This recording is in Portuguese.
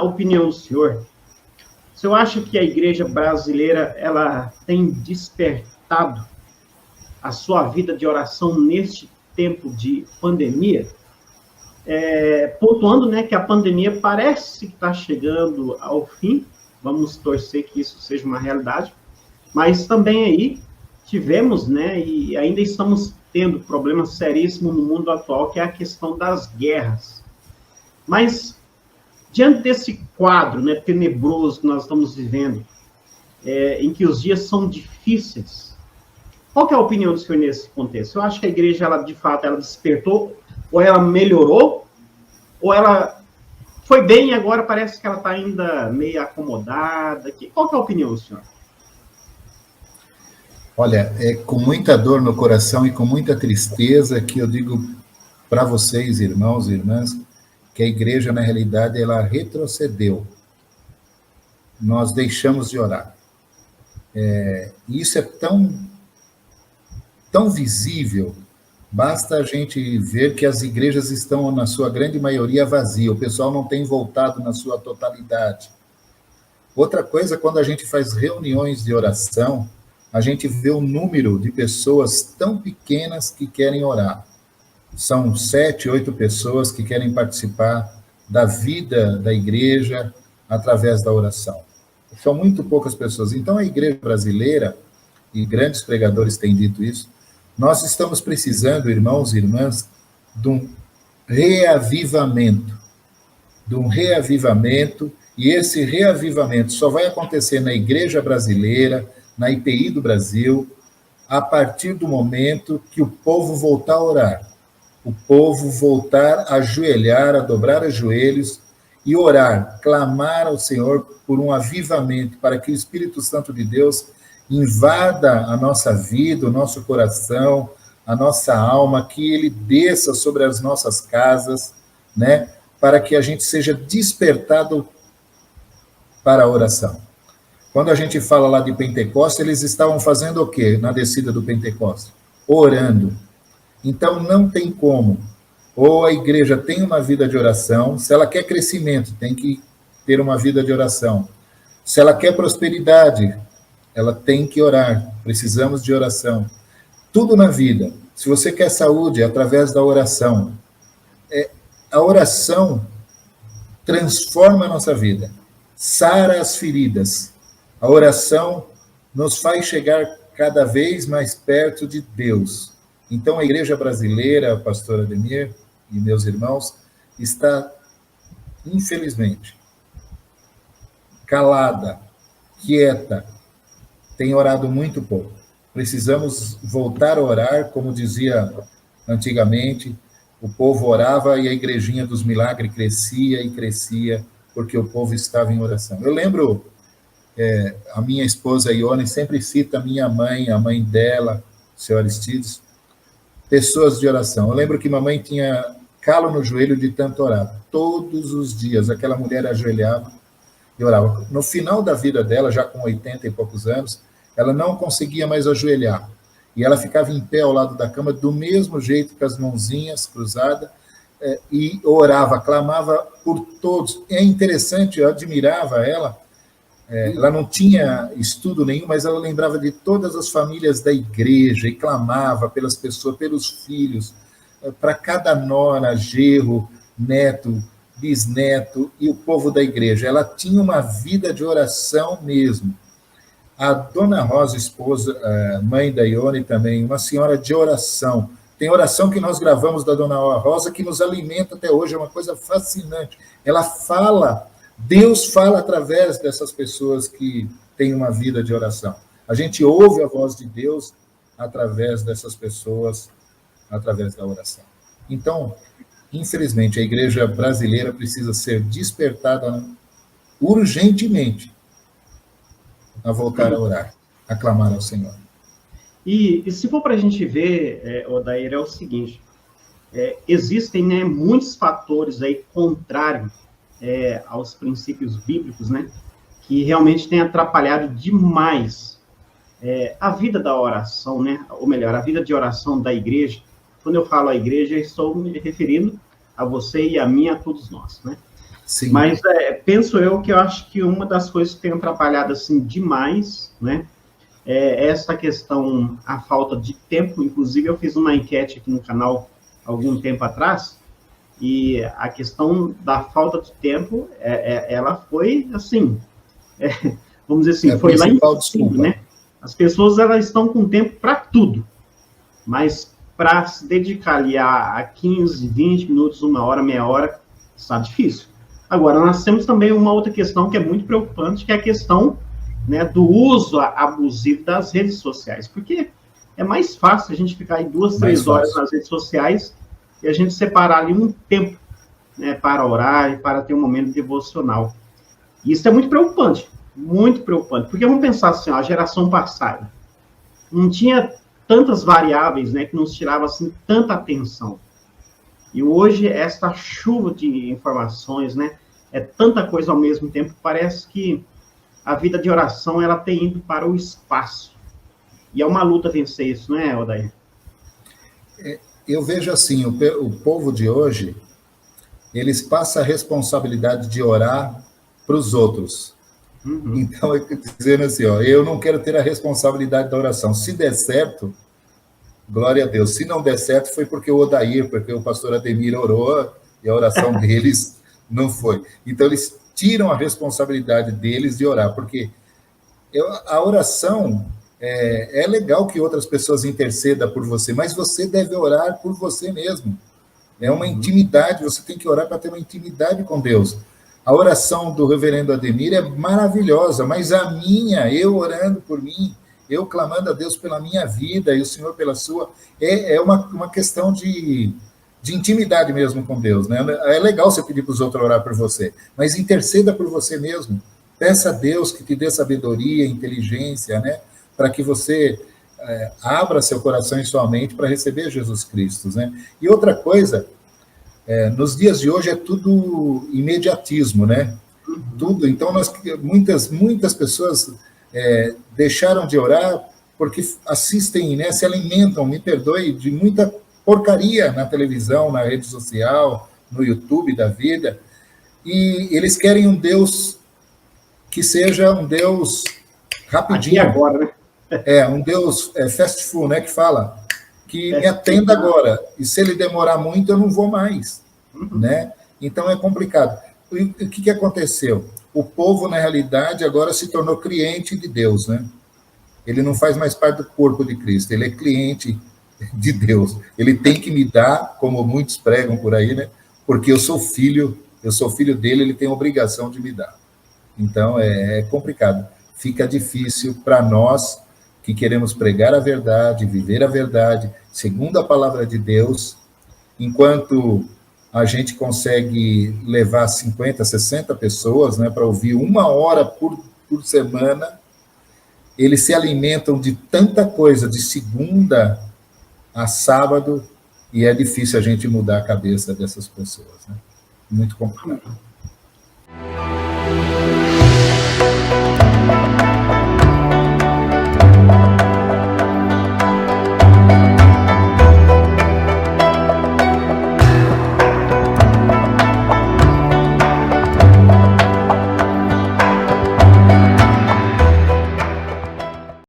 opinião do senhor, o senhor acha que a igreja brasileira ela tem despertado a sua vida de oração neste tempo de pandemia? Pontuando, né, que a pandemia parece que está chegando ao fim, vamos torcer que isso seja uma realidade, mas também aí tivemos, né, e ainda estamos tendo problema seríssimo no mundo atual, que é a questão das guerras. Mas, diante desse quadro, né, tenebroso que nós estamos vivendo, em que os dias são difíceis, qual que é a opinião do senhor nesse contexto? Eu acho que a igreja, ela, de fato, ela despertou, ou ela melhorou, ou ela foi bem e agora parece que ela está ainda meio acomodada. Qual que é a opinião do senhor? Olha, é com muita dor no coração e com muita tristeza que eu digo para vocês, irmãos e irmãs, que a igreja, na realidade, ela retrocedeu. Nós deixamos de orar. Isso é tão visível, basta a gente ver que as igrejas estão, na sua grande maioria, vazias, o pessoal não tem voltado na sua totalidade. Outra coisa, quando a gente faz reuniões de oração, a gente vê o número de pessoas tão pequenas que querem orar. São 7, 8 pessoas que querem participar da vida da igreja através da oração. São muito poucas pessoas. Então, a igreja brasileira, e grandes pregadores têm dito isso, nós estamos precisando, irmãos e irmãs, de um reavivamento. E esse reavivamento só vai acontecer na igreja brasileira, na IPI do Brasil, a partir do momento que o povo voltar a orar, o povo voltar a ajoelhar, a dobrar os joelhos e orar, clamar ao Senhor por um avivamento, para que o Espírito Santo de Deus invada a nossa vida, o nosso coração, a nossa alma, que ele desça sobre as nossas casas, né, para que a gente seja despertado para a oração. Quando a gente fala lá de Pentecostes, eles estavam fazendo o quê na descida do Pentecostes? Orando. Então, não tem como. Ou a igreja tem uma vida de oração, se ela quer crescimento, tem que ter uma vida de oração. Se ela quer prosperidade, ela tem que orar. Precisamos de oração. Tudo na vida. Se você quer saúde, é através da oração. A oração transforma a nossa vida, sara as feridas. A oração nos faz chegar cada vez mais perto de Deus. Então, a igreja brasileira, pastor Ademir e meus irmãos, está, infelizmente, calada, quieta, tem orado muito pouco. Precisamos voltar a orar, como dizia antigamente, o povo orava e a igrejinha dos milagres crescia e crescia, porque o povo estava em oração. Eu lembro... a minha esposa Ione sempre cita a minha mãe, a mãe dela, o senhor Aristides, pessoas de oração. Eu lembro que mamãe tinha calo no joelho de tanto orar. Todos os dias, aquela mulher ajoelhava e orava. No final da vida dela, já com 80 e poucos anos, ela não conseguia mais ajoelhar. E ela ficava em pé ao lado da cama, do mesmo jeito, com as mãozinhas cruzadas, e orava, clamava por todos. É interessante, eu admirava ela. Ela não tinha estudo nenhum, mas ela lembrava de todas as famílias da igreja e clamava pelas pessoas, pelos filhos, para cada nora, genro, neto, bisneto e o povo da igreja. Ela tinha uma vida de oração mesmo. A dona Rosa, esposa, mãe da Ione também, uma senhora de oração. Tem oração que nós gravamos da dona Rosa que nos alimenta até hoje, é uma coisa fascinante. Ela fala... Deus fala através dessas pessoas que têm uma vida de oração. A gente ouve a voz de Deus através dessas pessoas, através da oração. Então, infelizmente, a igreja brasileira precisa ser despertada urgentemente a voltar a orar, a clamar ao Senhor. E se for para a gente ver, Odair, é o seguinte, existem, né, muitos fatores aí contrários aos princípios bíblicos, né, que realmente tem atrapalhado demais a vida da oração, né, ou melhor, a vida de oração da igreja. Quando eu falo a igreja, eu estou me referindo a você e a mim, a todos nós, né. Sim. Mas penso eu acho que uma das coisas que tem atrapalhado assim demais, né, é essa questão, a falta de tempo. Inclusive eu fiz uma enquete aqui no canal algum tempo atrás, e a questão da falta de tempo, ela foi assim, vamos dizer assim, É a foi lá em principal cima, desculpa. né? As pessoas, elas estão com tempo para tudo, mas para se dedicar ali a 15, 20 minutos, uma hora, meia hora, está difícil. Agora, nós temos também uma outra questão que é muito preocupante, que é a questão, né, do uso abusivo das redes sociais, porque é mais fácil a gente ficar aí 2, Mais 3 horas fácil. nas redes sociais e a gente separar ali um tempo, né, para orar e para ter um momento devocional. E isso é muito preocupante, porque vamos pensar assim, ó, a geração passada não tinha tantas variáveis, né, que nos tirava assim tanta atenção. E hoje esta chuva de informações, né, é tanta coisa ao mesmo tempo, parece que a vida de oração ela tem ido para o espaço. E é uma luta vencer isso, não é, Odair? Eu vejo assim, o povo de hoje, eles passam a responsabilidade de orar para os outros. Uhum. Então, dizendo assim, ó, eu não quero ter a responsabilidade da oração. Se der certo, glória a Deus. Se não der certo, foi porque o Odair, porque o pastor Ademir orou e a oração deles não foi. Então, eles tiram a responsabilidade deles de orar, porque a oração é legal que outras pessoas intercedam por você, mas você deve orar por você mesmo. É uma intimidade, você tem que orar para ter uma intimidade com Deus. A oração do reverendo Ademir é maravilhosa, mas a minha, eu orando por mim, eu clamando a Deus pela minha vida e o Senhor pela sua, é uma questão de intimidade mesmo com Deus, né? É legal você pedir para os outros orar por você, mas interceda por você mesmo. Peça a Deus que te dê sabedoria, inteligência, né? Para que você abra seu coração e sua mente para receber Jesus Cristo, né? E outra coisa, nos dias de hoje é tudo imediatismo, né? Tudo. Então, muitas pessoas deixaram de orar porque assistem, né? Se alimentam, me perdoe, de muita porcaria na televisão, na rede social, no YouTube da vida, e eles querem um Deus que seja um Deus rapidinho. Aqui agora, né? Um Deus fast food, né? Que fala que me atenda agora, e se ele demorar muito, eu não vou mais, né? Então é complicado. E o que aconteceu? O povo, na realidade, agora se tornou cliente de Deus, né? Ele não faz mais parte do corpo de Cristo, ele é cliente de Deus. Ele tem que me dar, como muitos pregam por aí, né? Porque eu sou filho dele, ele tem a obrigação de me dar. Então é complicado. Fica difícil para nós que queremos pregar a verdade, viver a verdade, segundo a palavra de Deus, enquanto a gente consegue levar 50, 60 pessoas, né, para ouvir 1 hora por semana, eles se alimentam de tanta coisa, de segunda a sábado, e é difícil a gente mudar a cabeça dessas pessoas, né? Muito complicado.